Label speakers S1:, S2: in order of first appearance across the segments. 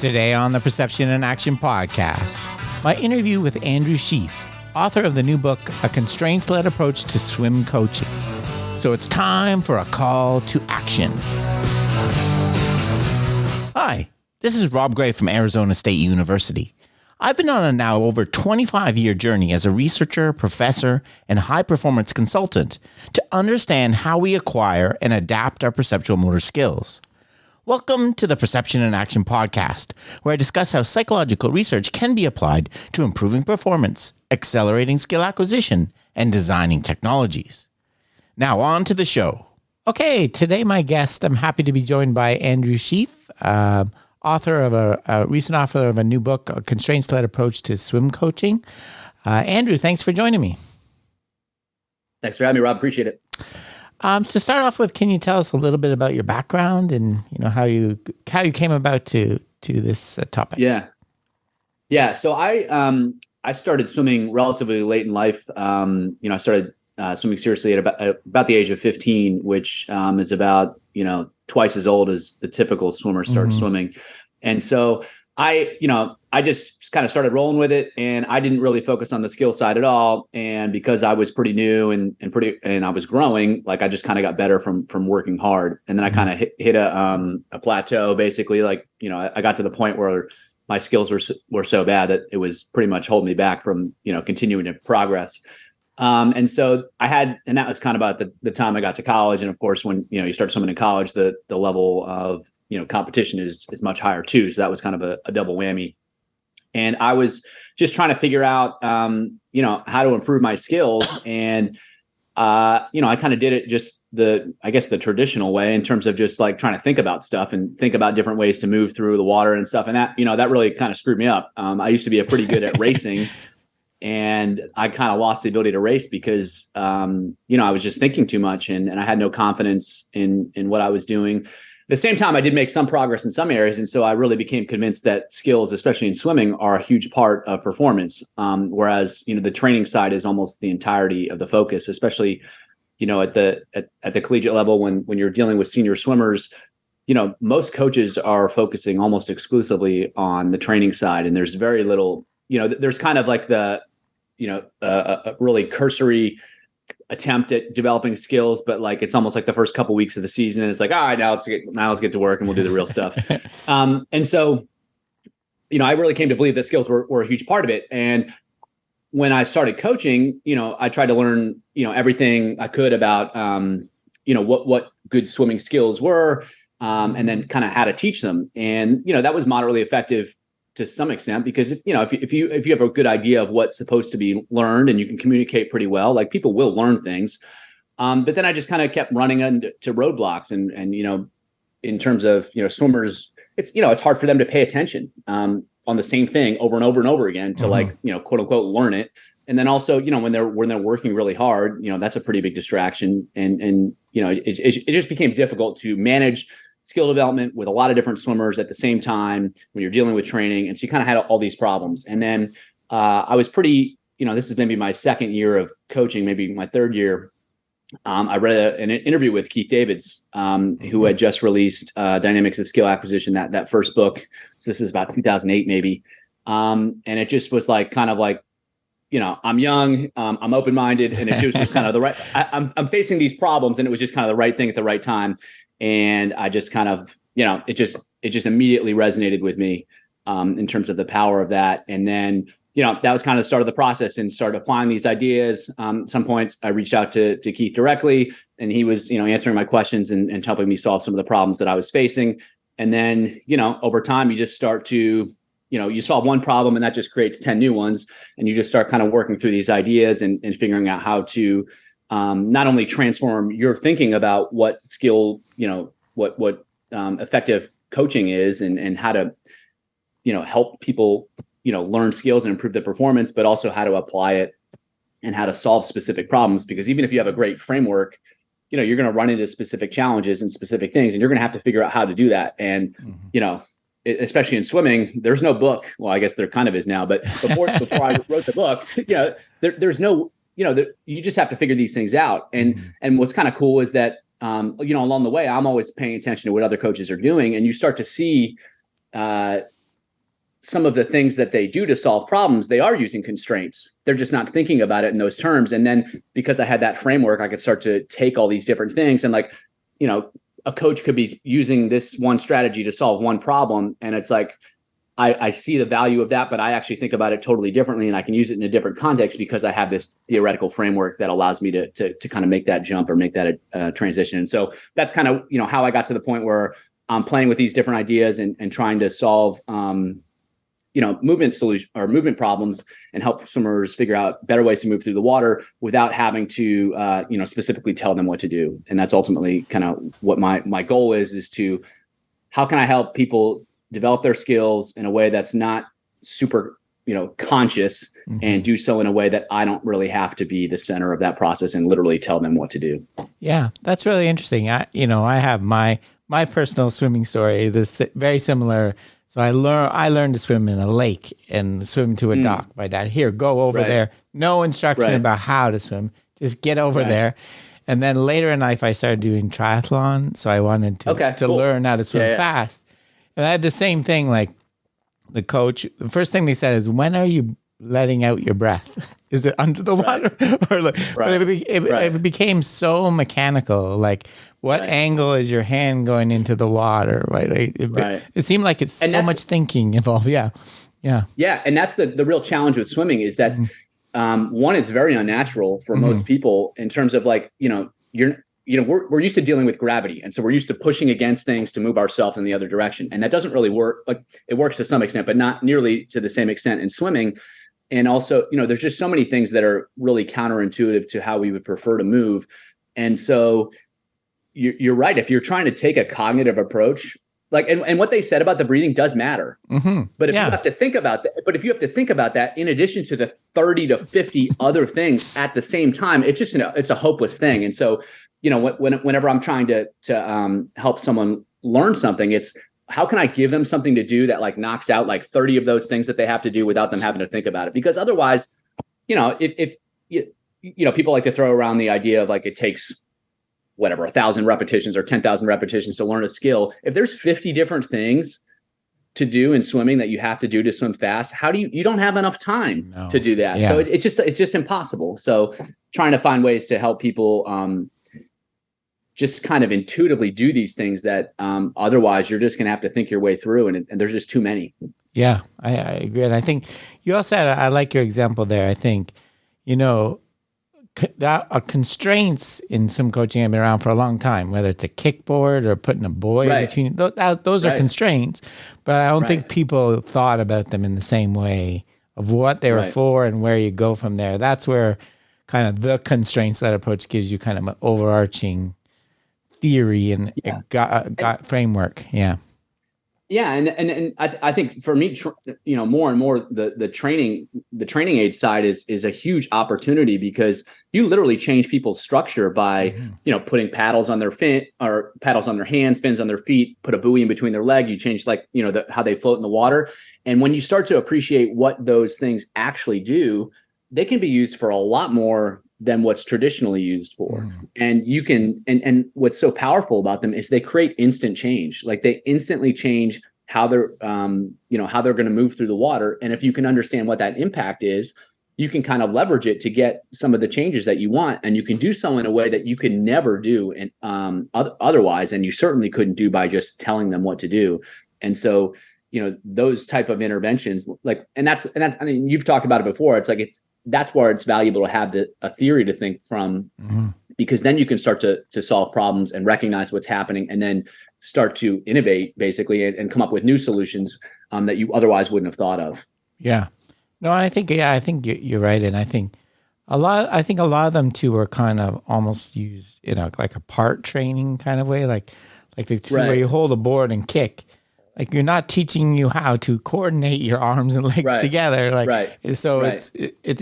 S1: Today on the Perception and Action podcast, my interview with Andrew Sheaff, author of the new book, A Constraints-Led Approach to Swim Coaching. So it's time for a call to action. Hi, this is Rob Gray from Arizona State University. I've been on a now over 25-year journey as a researcher, professor, and high-performance consultant to understand how we acquire and adapt our perceptual motor skills. Welcome to the Perception and Action podcast, where I discuss how psychological research can be applied to improving performance, accelerating skill acquisition, and designing technologies. Now on to the show. Okay, today my guest, I'm happy to be joined by Andrew Sheaff, recent author of a new book, A Constraints-Led Approach to Swim Coaching. Andrew, thanks for joining me.
S2: Thanks for having me, Rob. Appreciate it.
S1: To start off with, can you tell us a little bit about your background and how you came about to this topic?
S2: Yeah. So I started swimming relatively late in life. I started swimming seriously at about the age of 15, which is about twice as old as the typical swimmer starts swimming. And so I just kind of started rolling with it, and I didn't really focus on the skill side at all. And because I was pretty new and I was growing, like I just kind of got better from working hard. And then I kind of hit a plateau, basically. Like, I got to the point where my skills were so bad that it was pretty much holding me back from, continuing to progress. And so and that was kind of about the time I got to college. And of course, when, you start swimming in college, the level of, competition is much higher too. So that was kind of a double whammy. And I was just trying to figure out, how to improve my skills. And, I kind of did it just the traditional way, in terms of just like trying to think about stuff and think about different ways to move through the water and stuff. And that, that really kind of screwed me up. I used to be pretty good at racing. And I kind of lost the ability to race because, I was just thinking too much and I had no confidence in what I was doing. At the same time, I did make some progress in some areas. And so I really became convinced that skills, especially in swimming, are a huge part of performance. Whereas, the training side is almost the entirety of the focus, especially, at the collegiate level, when you're dealing with senior swimmers. Most coaches are focusing almost exclusively on the training side. And there's very little, there's kind of like a really cursory attempt at developing skills, but like it's almost like the first couple weeks of the season, and it's like, all right, now let's get to work and we'll do the real stuff. And so, I really came to believe that skills were a huge part of it. And when I started coaching, I tried to learn, everything I could about, what good swimming skills were, and then kind of how to teach them. And, that was moderately effective to some extent, because if you have a good idea of what's supposed to be learned and you can communicate pretty well, like people will learn things. But then I just kind of kept running into roadblocks and in terms of, swimmers, it's hard for them to pay attention on the same thing over and over and over again to like, quote unquote, learn it. And then also, when they're working really hard, that's a pretty big distraction. And it just became difficult to manage skill development with a lot of different swimmers at the same time when you're dealing with training. And so you kind of had all these problems. And then I was pretty, this is maybe my second year of coaching, maybe my third year. I read an interview with Keith Davids, who had just released Dynamics of Skill Acquisition, that first book. So this is about 2008, maybe. And it just was like, kind of like, I'm young, I'm open-minded, and it just was kind of the right, I'm facing these problems, and it was just kind of the right thing at the right time. And I just kind of, it just immediately resonated with me in terms of the power of that. And then, that was kind of the start of the process, and started applying these ideas. At some point, I reached out to Keith directly, and he was, answering my questions and helping me solve some of the problems that I was facing. And then, over time, you just start to, you solve one problem, and that just creates 10 new ones. And you just start kind of working through these ideas and figuring out how to not only transform your thinking about what skill, what effective coaching is, and how to, help people, learn skills and improve their performance, but also how to apply it and how to solve specific problems. Because even if you have a great framework, you're going to run into specific challenges and specific things, and you're going to have to figure out how to do that. And, especially in swimming, there's no book. Well, I guess there kind of is now, but before I wrote the book, there's no, you just have to figure these things out. And what's kind of cool is that, along the way, I'm always paying attention to what other coaches are doing, and you start to see, some of the things that they do to solve problems, they are using constraints. They're just not thinking about it in those terms. And then because I had that framework, I could start to take all these different things and like, you know, a coach could be using this one strategy to solve one problem. And it's like, I see the value of that, but I actually think about it totally differently, and I can use it in a different context because I have this theoretical framework that allows me to kind of make that jump or make that a transition. And so that's kind of, you know, how I got to the point where I'm playing with these different ideas and trying to solve, you know, movement solution or movement problems and help swimmers figure out better ways to move through the water without having to, you know, specifically tell them what to do. And that's ultimately kind of what my goal is to how can I help people develop their skills in a way that's not super, you know, conscious, and do so in a way that I don't really have to be the center of that process and literally tell them what to do.
S1: Yeah, that's really interesting. I have my personal swimming story. This very similar. So I learned to swim in a lake and swim to a dock. My dad, here, go over there. No instruction about how to swim. Just get over there. And then later in life, I started doing triathlon. So I wanted to learn how to swim fast. And I had the same thing, like the coach, the first thing they said is, when are you letting out your breath? Is it under the water? Or like, but it became so mechanical. Like, what angle is your hand going into the water? Right. Like, it seemed like it's so much thinking involved. Yeah.
S2: And that's the real challenge with swimming is that, one, it's very unnatural for most people in terms of like, we're used to dealing with gravity. And so we're used to pushing against things to move ourselves in the other direction. And that doesn't really work. Like, it works to some extent, but not nearly to the same extent in swimming. And also, there's just so many things that are really counterintuitive to how we would prefer to move. And so you're right. If you're trying to take a cognitive approach, like, and what they said about the breathing does matter. But if you have to think about that, in addition to the 30 to 50 other things at the same time, it's just, it's a hopeless thing. And so, whenever I'm trying to help someone learn something, it's how can I give them something to do that like knocks out like 30 of those things that they have to do without them having to think about it? Because otherwise, if people like to throw around the idea of like, it takes whatever, 1,000 repetitions or 10,000 repetitions to learn a skill. If there's 50 different things to do in swimming that you have to do to swim fast, how do you don't have enough time to do that. So it's just impossible. So trying to find ways to help people, just kind of intuitively do these things that otherwise you're just going to have to think your way through, and there's just too many.
S1: Yeah, I agree. And I think you also I like your example there. I think, constraints in swim coaching have been around for a long time, whether it's a kickboard or putting a buoy between, those are constraints, but I don't think people thought about them in the same way of what they were for and where you go from there. That's where kind of the constraints that approach gives you kind of an overarching theory and got framework. Yeah.
S2: And I think for me, more and more the training aid side is a huge opportunity, because you literally change people's structure by, putting paddles on their paddles on their hands, fins on their feet, put a buoy in between their leg. You change how they float in the water. And when you start to appreciate what those things actually do, they can be used for a lot more than what's traditionally used for. And you can, and what's so powerful about them is they create instant change. Like, they instantly change how they're, how they're going to move through the water. And if you can understand what that impact is, you can kind of leverage it to get some of the changes that you want. And you can do so in a way that you can never do and otherwise, and you certainly couldn't do by just telling them what to do. And so, those type of interventions, and that's, I mean, you've talked about it before. It's like, that's where it's valuable to have a theory to think from, because then you can start to solve problems and recognize what's happening, and then start to innovate basically and come up with new solutions that you otherwise wouldn't have thought of.
S1: Yeah. No, I think you're right. And I think a lot of them too are kind of almost used in like a part training kind of way, like where you hold a board and kick. Like, you're not teaching you how to coordinate your arms and legs together. So it's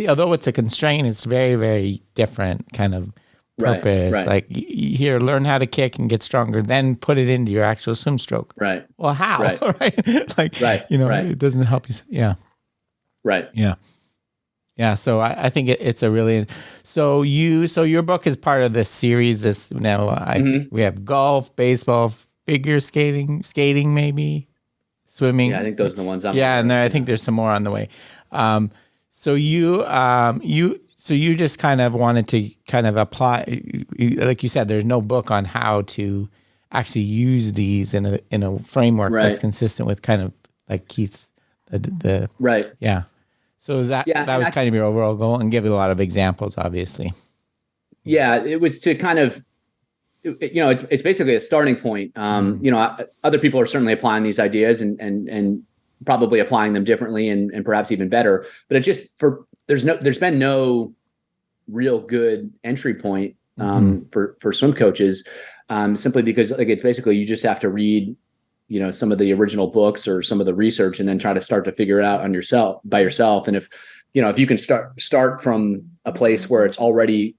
S1: although it's a constraint, it's very, very different kind of purpose. Like, here, learn how to kick and get stronger, then put it into your actual swim stroke. Right. Well, how? It doesn't help you. Yeah.
S2: Right.
S1: Yeah. Yeah. So I think it's a really, so your book is part of this series. We have golf, baseball, figure skating maybe. swimming.
S2: Yeah, I think those are the ones I'm
S1: Yeah, and I think there's some more on the way. So you just kind of wanted to kind of apply, like you said, there's no book on how to actually use these in a framework that's consistent with kind of like Keith's the
S2: right.
S1: Yeah. So is that was kind of your overall goal, and give you a lot of examples, obviously.
S2: Yeah, it was to kind of, it's basically a starting point. Other people are certainly applying these ideas and probably applying them differently and perhaps even better. But it just there's been no real good entry point for swim coaches, simply because like it's basically you just have to read some of the original books or some of the research and then try to start to figure it out by yourself. And if you can start from a place where it's already,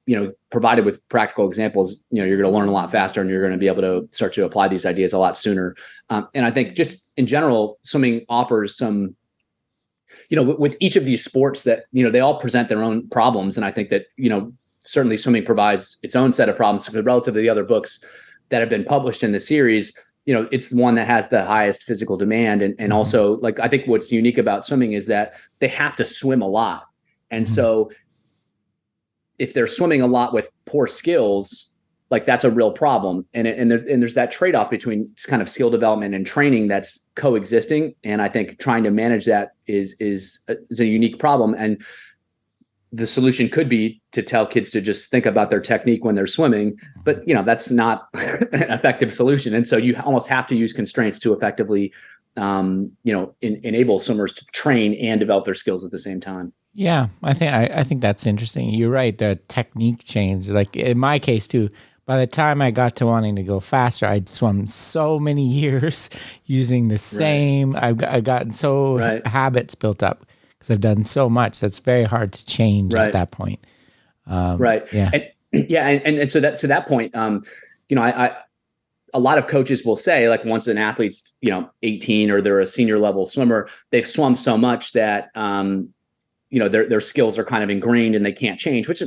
S2: provided with practical examples, you're going to learn a lot faster and you're going to be able to start to apply these ideas a lot sooner. And I think just in general, swimming offers some, with each of these sports that, they all present their own problems. And I think that, certainly swimming provides its own set of problems relative to the other books that have been published in the series. It's the one that has the highest physical demand. And also, like, I think what's unique about swimming is that they have to swim a lot. And so if they're swimming a lot with poor skills, like that's a real problem. And there's that trade-off between kind of skill development and training that's coexisting. And I think trying to manage that is a unique problem. And the solution could be to tell kids to just think about their technique when they're swimming, but that's not an effective solution. And so you almost have to use constraints to effectively, enable swimmers to train and develop their skills at the same time.
S1: Yeah, I think that's interesting. You're right. The technique change, like in my case too. By the time I got to wanting to go faster, I'd swum so many years using the same. I've gotten habits built up. I've done so much that's very hard to change at that point.
S2: Yeah. And so that to that point, I a lot of coaches will say, like, once an athlete's 18 or they're a senior level swimmer, they've swum so much that their skills are kind of ingrained and they can't change, which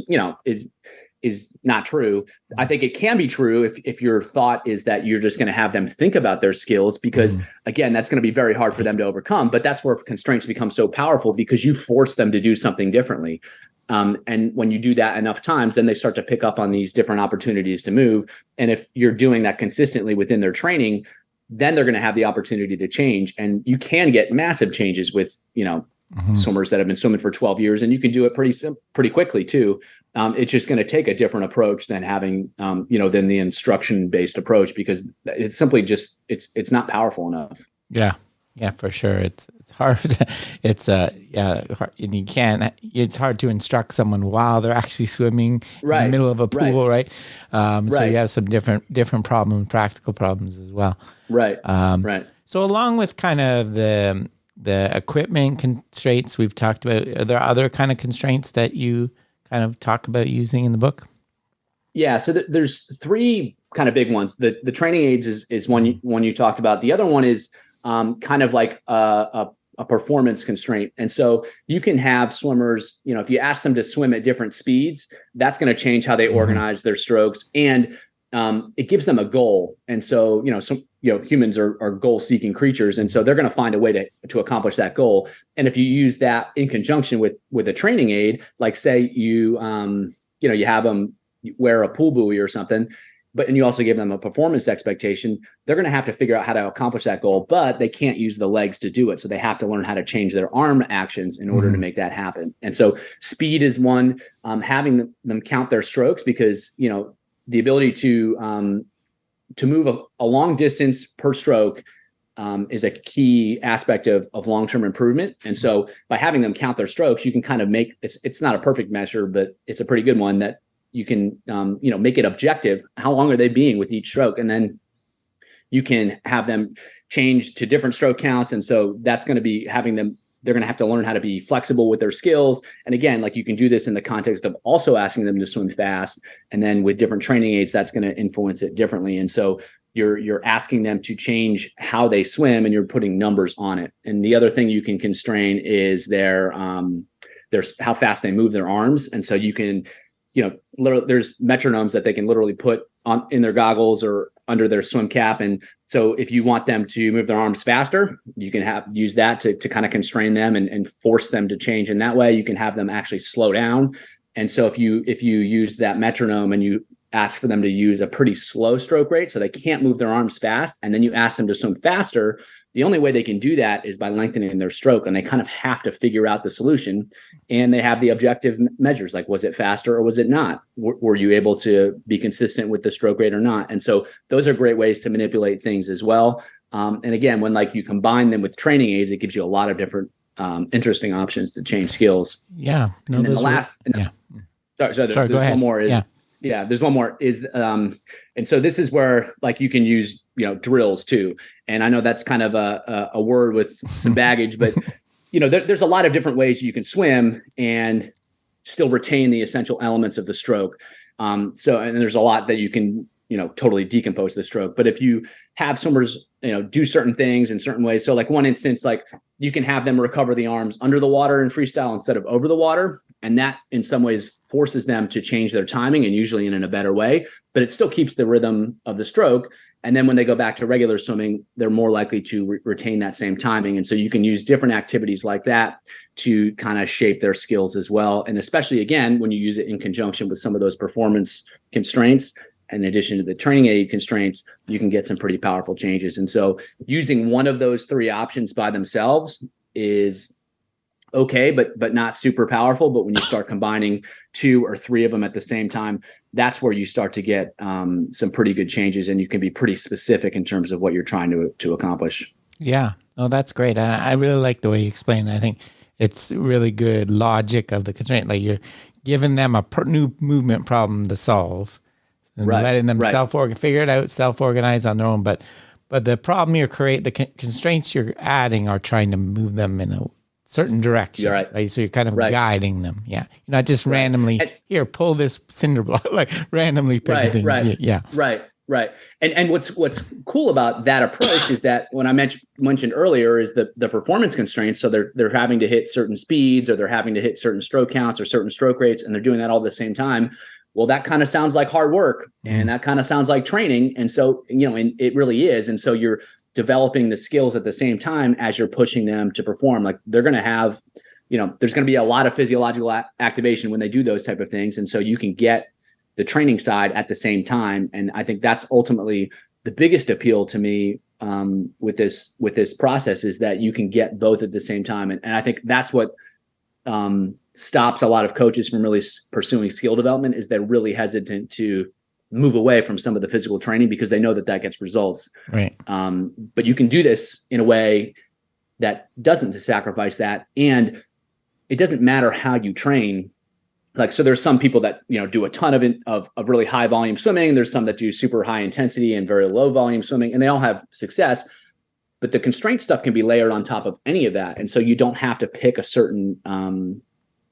S2: is not true. I think it can be true if your thought is that you're just going to have them think about their skills, because again, that's going to be very hard for them to overcome. But that's where constraints become so powerful, because you force them to do something differently. And when you do that enough times, then they start to pick up on these different opportunities to move. And if you're doing that consistently within their training, then they're going to have the opportunity to change. And you can get massive changes with, swimmers that have been swimming for 12 years, and you can do it pretty quickly too. It's just going to take a different approach than having, than the instruction-based approach, because it's simply just, it's not powerful enough.
S1: Yeah, for sure. It's hard. It's hard, and it's hard to instruct someone while they're actually swimming in the middle of a pool, right? So you have some different problems, practical problems as well.
S2: Right.
S1: So along with kind of the equipment constraints we've talked about, are there other kind of constraints that you kind of talk about using in the book? Yeah,
S2: so there's three kind of big ones. The training aids is one you talked about. The other one is kind of like a performance constraint. And so you can have swimmers, if you ask them to swim at different speeds, that's going to change how they organize their strokes, and it gives them a goal. And so, humans are goal-seeking creatures, and so they're going to find a way to accomplish that goal. And if you use that in conjunction with a training aid, like say you have them wear a pool buoy or something, and you also give them a performance expectation, they're going to have to figure out how to accomplish that goal, but they can't use the legs to do it. So they have to learn how to change their arm actions in order to make that happen. And so speed is one, having them count their strokes, because, the ability to move a long distance per stroke is a key aspect of long-term improvement. And so by having them count their strokes, you can kind of make, it's not a perfect measure, but it's a pretty good one that you can, make it objective. How long are they being with each stroke? And then you can have them change to different stroke counts. And so that's going to be they're going to have to learn how to be flexible with their skills. And again, like, you can do this in the context of also asking them to swim fast. And then with different training aids, that's going to influence it differently. And so you're asking them to change how they swim, and you're putting numbers on it. And the other thing you can constrain is their how fast they move their arms. And so you can, literally, there's metronomes that they can literally put on in their goggles or under their swim cap. And so if you want them to move their arms faster, you can use that to kind of constrain them and force them to change in that way. You can have them actually slow down. And so if you use that metronome and you ask for them to use a pretty slow stroke rate, so they can't move their arms fast, and then you ask them to swim faster, the only way they can do that is by lengthening their stroke, and they kind of have to figure out the solution. And they have the objective measures, like, was it faster or was it not? Were you able to be consistent with the stroke rate or not? And so those are great ways to manipulate things as well. And again, when like you combine them with training aids, it gives you a lot of different interesting options to change skills.
S1: Yeah. No,
S2: and then the last, sorry, there's one more is, there's one more is, and so this is where like you can use, drills too. And I know that's kind of a word with some baggage, but there's a lot of different ways you can swim and still retain the essential elements of the stroke. And there's a lot that you can, totally decompose the stroke. But if you have swimmers, do certain things in certain ways. So like one instance, like you can have them recover the arms under the water in freestyle instead of over the water. And that in some ways forces them to change their timing, and usually in a better way, but it still keeps the rhythm of the stroke. And then when they go back to regular swimming, they're more likely to retain that same timing. And so you can use different activities like that to kind of shape their skills as well. And especially, again, when you use it in conjunction with some of those performance constraints, in addition to the training aid constraints, you can get some pretty powerful changes. And so using one of those three options by themselves is okay, but not super powerful. But when you start combining two or three of them at the same time, that's where you start to get some pretty good changes, and you can be pretty specific in terms of what you're trying to accomplish.
S1: Yeah. Oh, that's great. I really like the way you explain it. I think it's really good logic of the constraint. Like you're giving them a new movement problem to solve and letting them figure it out, self-organize on their own. But the problem the constraints you're adding are trying to move them in a certain direction.
S2: You're right.
S1: So you're kind of guiding them. Yeah. You're not just randomly, here, pull this cinder block, like randomly picking things.
S2: Right.
S1: Yeah.
S2: Right. And what's cool about that approach is that when I mentioned earlier is the performance constraints. So they're having to hit certain speeds, or they're having to hit certain stroke counts or certain stroke rates, and they're doing that all at the same time. Well, that kind of sounds like hard work, and that kind of sounds like training. And so, and it really is. And so you're developing the skills at the same time as you're pushing them to perform. Like they're going to have, there's going to be a lot of physiological activation when they do those type of things. And so you can get the training side at the same time. And I think that's ultimately the biggest appeal to me with this process, is that you can get both at the same time. And I think that's what stops a lot of coaches from really pursuing skill development, is they're really hesitant to move away from some of the physical training because they know that gets results.
S1: Right.
S2: But you can do this in a way that doesn't sacrifice that. And it doesn't matter how you train. Like, so there's some people that, do a ton of really high volume swimming. There's some that do super high intensity and very low volume swimming, and they all have success. But the constraint stuff can be layered on top of any of that. And so you don't have to pick a certain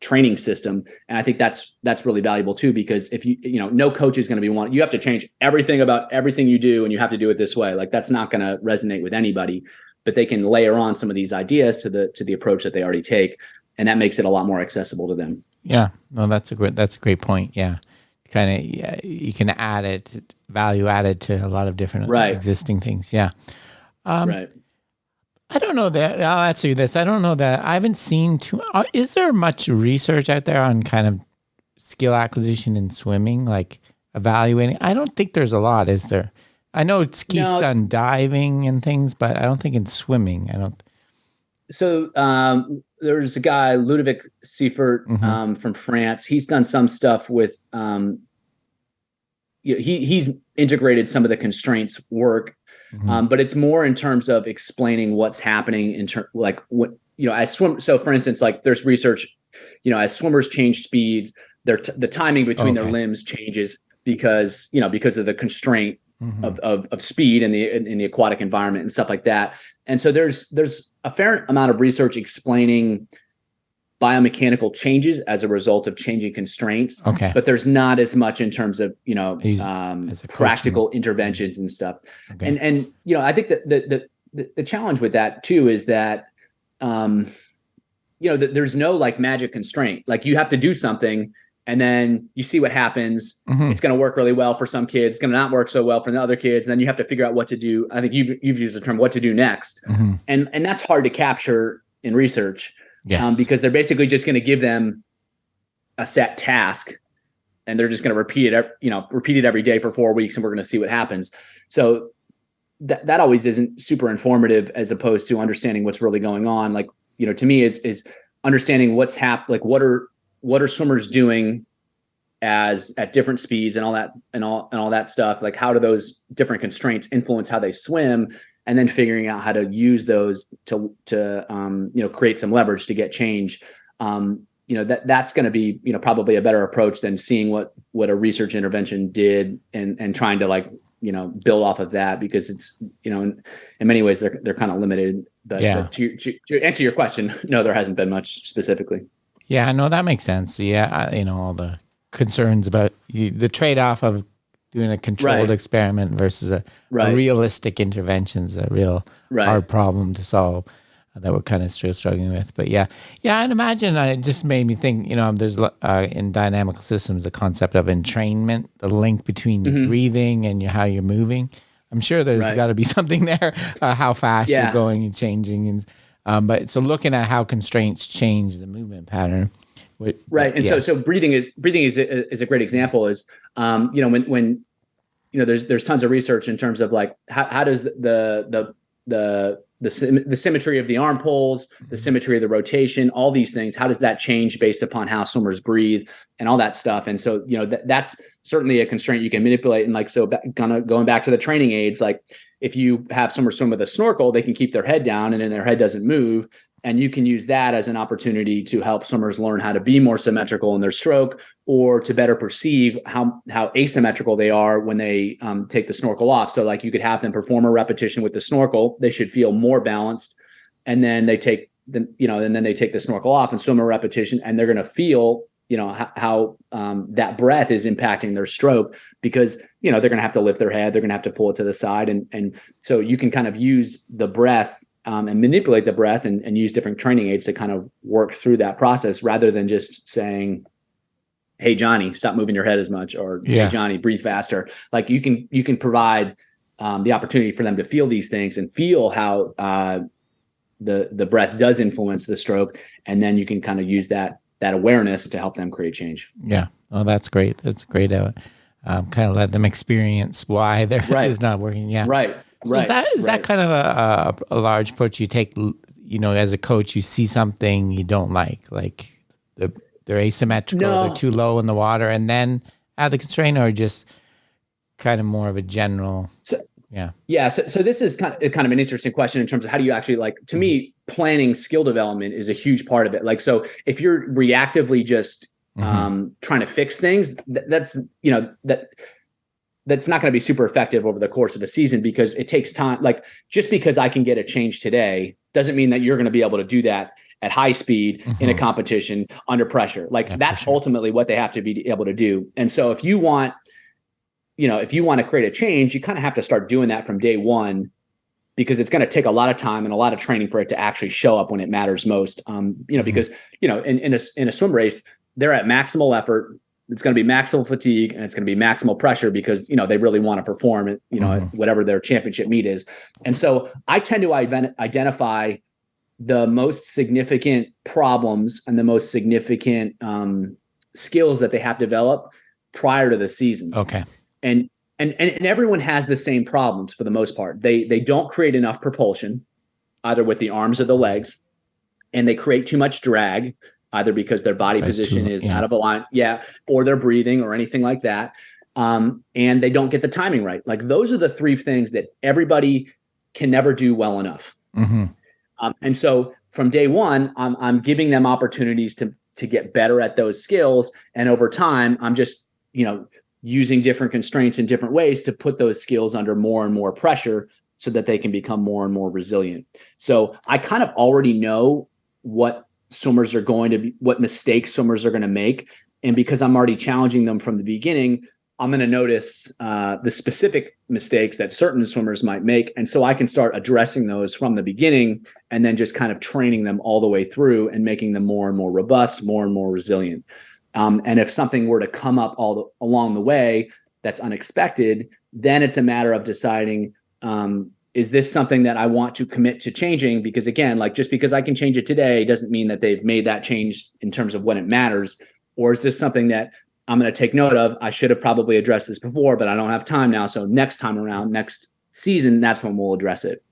S2: training system. And I think that's really valuable too, because if no coach is going to be you have to change everything about everything you do, and you have to do it this way. Like that's not going to resonate with anybody, but they can layer on some of these ideas to the approach that they already take. And that makes it a lot more accessible to them.
S1: Yeah, no, that's a great point. Yeah. You can add it, value added to a lot of different existing things. Yeah.
S2: Right.
S1: I don't know that. I'll answer you this. I don't know that. I haven't seen is there much research out there on kind of skill acquisition in swimming, like evaluating? I don't think there's a lot, is there? I know Keith's done diving and things, but I don't think in swimming.
S2: So there's a guy, Ludovic Seifert, from France. He's done some stuff with, he's integrated some of the constraints work. But it's more in terms of explaining what's happening as swim. So for instance, like there's research, as swimmers change speed, the timing between their limbs changes because of the constraint of speed in the aquatic environment and stuff like that. And so there's a fair amount of research explaining biomechanical changes as a result of changing constraints.
S1: Okay.
S2: But there's not as much in terms of, practical interventions and stuff. Okay. And I think that the challenge with that too is that, there's no like magic constraint. Like you have to do something and then you see what happens. It's going to work really well for some kids. It's going to not work so well for the other kids. And then you have to figure out what to do. I think you've used the term what to do next. And that's hard to capture in research because they're basically just going to give them a set task and they're just going to repeat it every day for 4 weeks. And we're going to see what happens. So that always isn't super informative as opposed to understanding what's really going on. Like, to me is understanding what's happening. Like what are swimmers doing at different speeds and all that stuff? Like, how do those different constraints influence how they swim? And then figuring out how to use those to create some leverage to get change. That's going to be, probably a better approach than seeing what a research intervention did and trying to build off of that, because it's, in many ways they're kind of limited. But to answer your question, no, there hasn't been much specifically.
S1: Yeah, no, that makes sense. Yeah, all the concerns about the trade-off of doing a controlled experiment versus a realistic intervention is a real hard problem to solve that we're kind of still struggling with. But I'd imagine it just made me think, there's in dynamical systems, the concept of entrainment, the link between your breathing and how you're moving. I'm sure there's got to be something there, how fast you're going and changing. And but so looking at how constraints change the movement pattern.
S2: And so breathing is a great example. Is when there's tons of research in terms of like how does the symmetry of the arm pulls, the symmetry of the rotation, all these things, how does that change based upon how swimmers breathe and all that stuff? And so, that's certainly a constraint you can manipulate. And going back to the training aids, like if you have swimmers swim with a snorkel, they can keep their head down and then their head doesn't move. And you can use that as an opportunity to help swimmers learn how to be more symmetrical in their stroke, or to better perceive how asymmetrical they are when they take the snorkel off. So like you could have them perform a repetition with the snorkel. They should feel more balanced. And then they take the snorkel off and swim a repetition, and they're going to feel, how that breath is impacting their stroke, because, they're going to have to lift their head. They're going to have to pull it to the side. And so you can kind of use the breath and manipulate the breath and use different training aids to kind of work through that process, rather than just saying, hey, Johnny, stop moving your head as much, or hey, Johnny, breathe faster. Like you can provide the opportunity for them to feel these things and feel how the breath does influence the stroke. And then you can kind of use that awareness to help them create change. Yeah.
S1: Oh, that's great. That's great. Kind of let them experience why their head is not working. Yeah.
S2: Right.
S1: Is that kind of a large approach you take, as a coach? You see something you don't like they're asymmetrical, they're too low in the water, and then add the constraint, or just kind of more of a general?
S2: So this is kind of an interesting question in terms of how do you actually, to me, planning skill development is a huge part of it. Like, so if you're reactively just trying to fix things, that's not going to be super effective over the course of a season, because it takes time. Like, just because I can get a change today doesn't mean that you're going to be able to do that at high speed in a competition under pressure. Like, that's ultimately what they have to be able to do. And so if you want to create a change, you kind of have to start doing that from day one, because it's going to take a lot of time and a lot of training for it to actually show up when it matters most. Because, in a swim race, they're at maximal effort. It's going to be maximal fatigue, and it's going to be maximal pressure, because, they really want to perform at, at whatever their championship meet is. And so I tend to identify the most significant problems and the most significant skills that they have developed prior to the season.
S1: Okay.
S2: And everyone has the same problems for the most part. They don't create enough propulsion, either with the arms or the legs, and they create too much drag, either because their body position is out of alignment, or their breathing or anything like that. And they don't get the timing right. Like, those are the three things that everybody can never do well enough. And so from day one, I'm giving them opportunities to get better at those skills. And over time, I'm just, using different constraints in different ways to put those skills under more and more pressure, so that they can become more and more resilient. So I kind of already know what mistakes swimmers are going to make. And because I'm already challenging them from the beginning, I'm going to notice the specific mistakes that certain swimmers might make. And so I can start addressing those from the beginning, and then just kind of training them all the way through and making them more and more robust, more and more resilient. And if something were to come up along the way that's unexpected, then it's a matter of deciding, is this something that I want to commit to changing? Because again, like just because I can change it today doesn't mean that they've made that change in terms of when it matters. Or is this something that I'm going to take note of? I should have probably addressed this before, but I don't have time now. So next time around, next season, that's when we'll address it.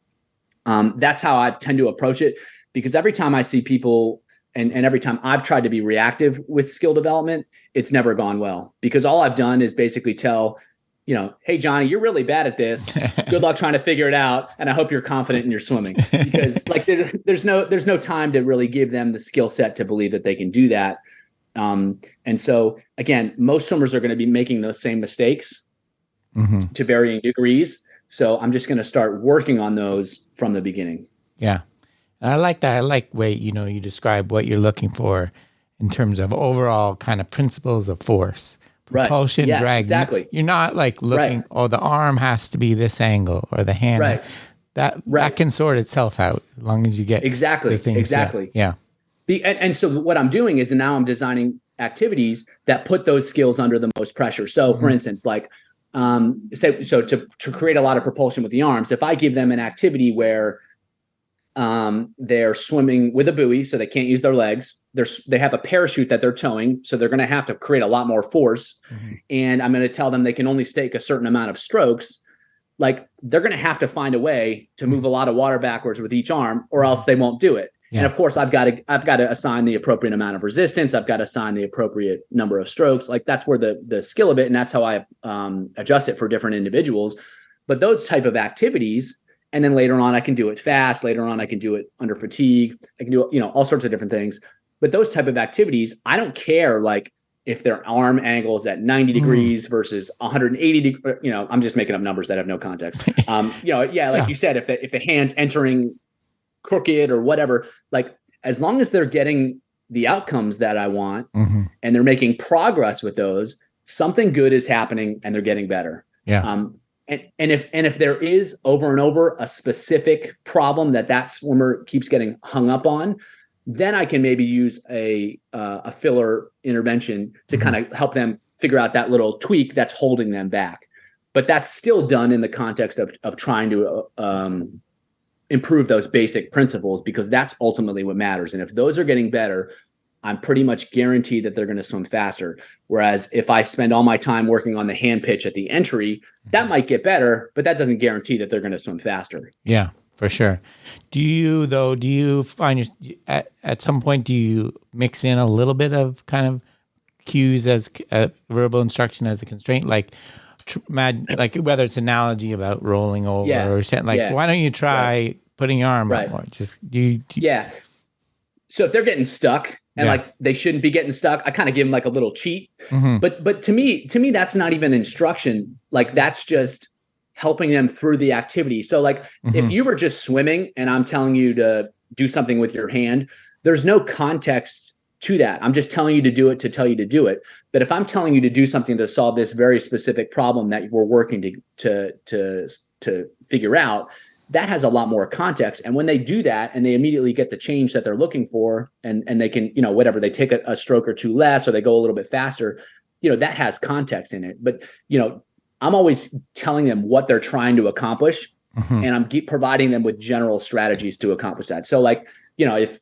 S2: That's how I tend to approach it, because every time I see people and every time I've tried to be reactive with skill development, it's never gone well, because all I've done is basically tell, hey, Johnny, you're really bad at this. Good luck trying to figure it out. And I hope you're confident in your swimming, because like there's no time to really give them the skill set to believe that they can do that. And so again, most swimmers are going to be making the same mistakes to varying degrees. So I'm just going to start working on those from the beginning.
S1: Yeah. I like that. I like the way, you describe what you're looking for in terms of overall kind of principles of force, propulsion,
S2: right.
S1: drag.
S2: Exactly.
S1: You're not like looking, the arm has to be this angle or the hand.
S2: Right.
S1: That can sort itself out as long as you get the things.
S2: Exactly.
S1: Yeah.
S2: And so what I'm doing is now I'm designing activities that put those skills under the most pressure. So for instance, like, to create a lot of propulsion with the arms, if I give them an activity where they're swimming with a buoy, so they can't use their legs, they have a parachute that they're towing, so they're going to have to create a lot more force. And I'm going to tell them they can only stake a certain amount of strokes. Like, they're going to have to find a way to move a lot of water backwards with each arm, or else they won't do it. Yeah. And of course, I've got to assign the appropriate amount of resistance. I've got to assign the appropriate number of strokes. Like, that's where the skill of it, and that's how I adjust it for different individuals. But those type of activities, and then later on I can do it fast. Later on I can do it under fatigue. I can do all sorts of different things. But those type of activities, I don't care like if their arm angle is at 90 degrees versus 180 degrees. I'm just making up numbers that have no context. You said, if the hand's entering crooked or whatever, like, as long as they're getting the outcomes that I want and they're making progress with those, something good is happening and they're getting better.
S1: Yeah.
S2: And if there is over and over a specific problem that swimmer keeps getting hung up on, then I can maybe use a filler intervention to kind of help them figure out that little tweak that's holding them back. But that's still done in the context of trying to improve those basic principles, because that's ultimately what matters. And if those are getting better, I'm pretty much guaranteed that they're going to swim faster. Whereas if I spend all my time working on the hand pitch at the entry, that might get better, but that doesn't guarantee that they're going to swim faster.
S1: Yeah, for sure. Do you find at some point, do you mix in a little bit of kind of cues as verbal instruction as a constraint? Like whether it's analogy about rolling over or saying why don't you try putting your arm up more? Just
S2: Yeah. So if they're getting stuck and like they shouldn't be getting stuck, I kind of give them like a little cheat. But to me, that's not even instruction. Like, that's just helping them through the activity. So like if you were just swimming and I'm telling you to do something with your hand, there's no context to that. I'm just telling you to do it to tell you to do it. But if I'm telling you to do something to solve this very specific problem that we're working to figure out, that has a lot more context. And when they do that and they immediately get the change that they're looking for, and they can, whatever, they take a stroke or two less, or they go a little bit faster, that has context in it. But, I'm always telling them what they're trying to accomplish, and I'm providing them with general strategies to accomplish that. So like, if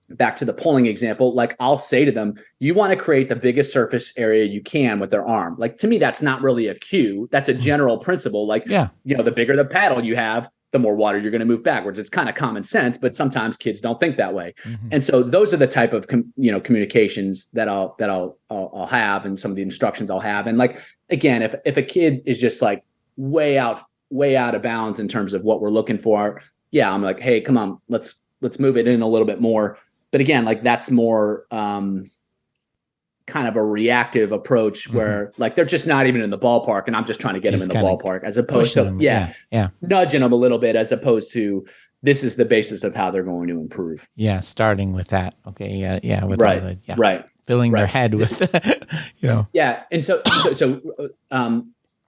S2: back to the pulling example, like I'll say to them, you want to create the biggest surface area you can with their arm. Like, to me, that's not really a cue. That's a general principle. Like, the bigger the paddle you have, the more water you're going to move backwards. It's kind of common sense, but sometimes kids don't think that way. And so those are the type of, communications that I'll have, and some of the instructions I'll have. And like, again, if a kid is just like way out of bounds in terms of what we're looking for, I'm like, hey, come on, let's move it in a little bit more. But again, like, that's more kind of a reactive approach where like they're just not even in the ballpark, and I'm just trying to get them in the ballpark, as opposed to nudging them a little bit, as opposed to this is the basis of how they're going to improve.
S1: Yeah, starting with that. Okay, with
S2: filling
S1: their head with
S2: Yeah, and so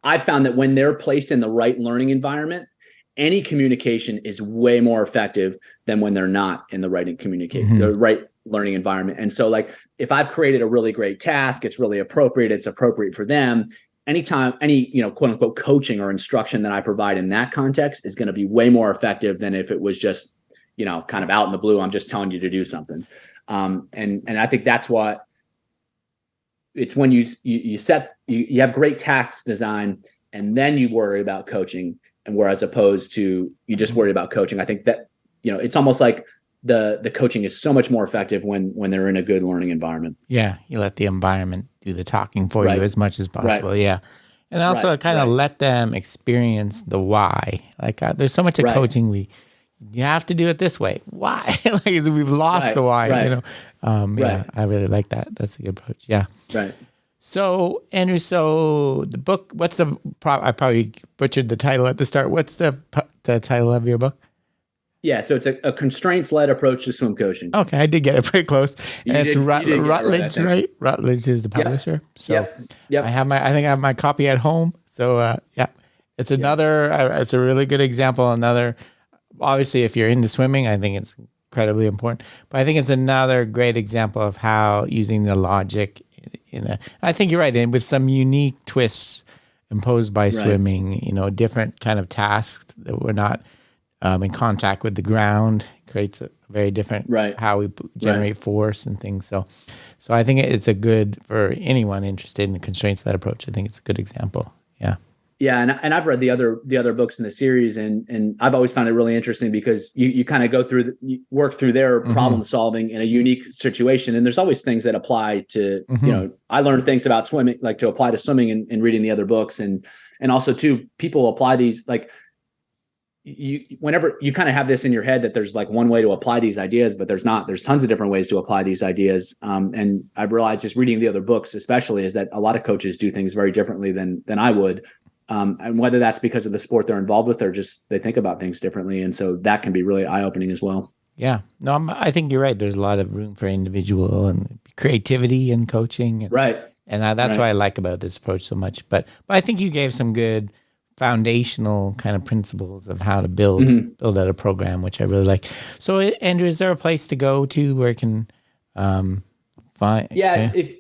S2: I found that when they're placed in the right learning environment, any communication is way more effective than when they're not in the right communication, the right learning environment. And so like, if I've created a really great task, it's really appropriate, it's appropriate for them. Anytime, any, quote unquote coaching or instruction that I provide in that context is going to be way more effective than if it was just, kind of out in the blue, I'm just telling you to do something. And I think that's what it's when you have great task design and then you worry about coaching, and whereas opposed to you just worry about coaching. I think that, it's almost like the coaching is so much more effective when they're in a good learning environment.
S1: Yeah. You let the environment do the talking for
S2: Right.
S1: you as much as possible.
S2: Right.
S1: Yeah. And also
S2: Right.
S1: kind of
S2: Right.
S1: let them experience the why. Like there's so much of
S2: Right.
S1: coaching. You have to do it this way. Why? Like we've lost
S2: Right.
S1: the why,
S2: Right.
S1: Yeah,
S2: Right.
S1: I really like that. That's a good approach. Yeah.
S2: Right.
S1: So, Andrew, the book, I probably butchered the title at the start. What's the title of your book?
S2: Yeah. So it's a constraints-led approach to swim coaching.
S1: Okay. I did get it pretty close. And it's Routledge, right? Routledge is the publisher.
S2: Yep.
S1: So
S2: Yep.
S1: I think I have my copy at home. So, it's another, it's a really good example. Obviously, if you're into swimming, I think it's incredibly important. But I think it's another great example of how using the logic I think you're right. And with some unique twists imposed by swimming, different kind of tasks that we're not in contact with the ground creates a very different how we generate force and things. So I think it's a good for anyone interested in the constraints-led approach. I think it's a good example. Yeah.
S2: Yeah, and I've read the other books in the series, and I've always found it really interesting because you kind of go through you work through their problem solving in a unique situation, and there's always things that apply to I learned things about swimming like to apply to swimming in reading the other books, and also too people apply these like whenever you kind of have this in your head that there's like one way to apply these ideas, but there's tons of different ways to apply these ideas. And I've realized just reading the other books especially is that a lot of coaches do things very differently than I would. And whether that's because of the sport they're involved with or just they think about things differently. And so that can be really eye-opening as well.
S1: Yeah. No, I think you're right. There's a lot of room for individual and creativity in coaching. And that's what I like about this approach so much. But I think you gave some good foundational kind of principles of how to build out a program, which I really like. So, Andrew, is there a place to go to where you can find?
S2: Yeah. You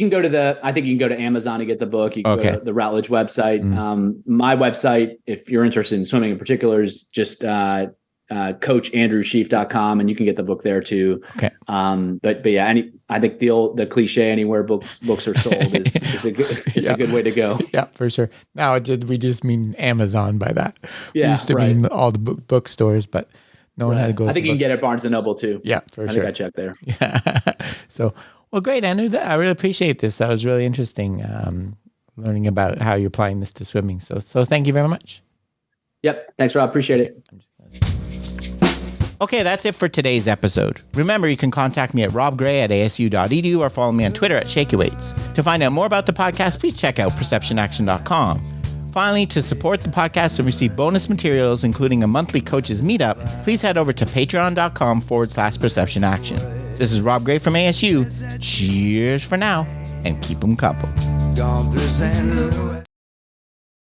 S2: can go to Amazon to get the book. You can go to the Routledge website. My website, if you're interested in swimming in particular, is just coachandrewsheaff.com, and you can get the book there too. Okay. But yeah, I think the cliche anywhere books are sold is a good way to go.
S1: Yeah, for sure. Now we just mean Amazon by that.
S2: Yeah,
S1: we used to mean all the bookstores, but no one had to go.
S2: I think you can get it at Barnes and Noble too.
S1: Yeah, for sure.
S2: I think I checked there.
S1: Yeah. So, well, great, Andrew. I really appreciate this. That was really interesting, learning about how you're applying this to swimming. So thank you very much.
S2: Yep. Thanks, Rob. Appreciate it.
S1: Okay, that's it for today's episode. Remember, you can contact me at robgray@asu.edu or follow me on Twitter at ShakyWeights. To find out more about the podcast, please check out perceptionaction.com. Finally, to support the podcast and receive bonus materials, including a monthly coaches meetup, please head over to patreon.com/perceptionaction. This is Rob Gray from ASU. Cheers for now, and keep 'em coupled.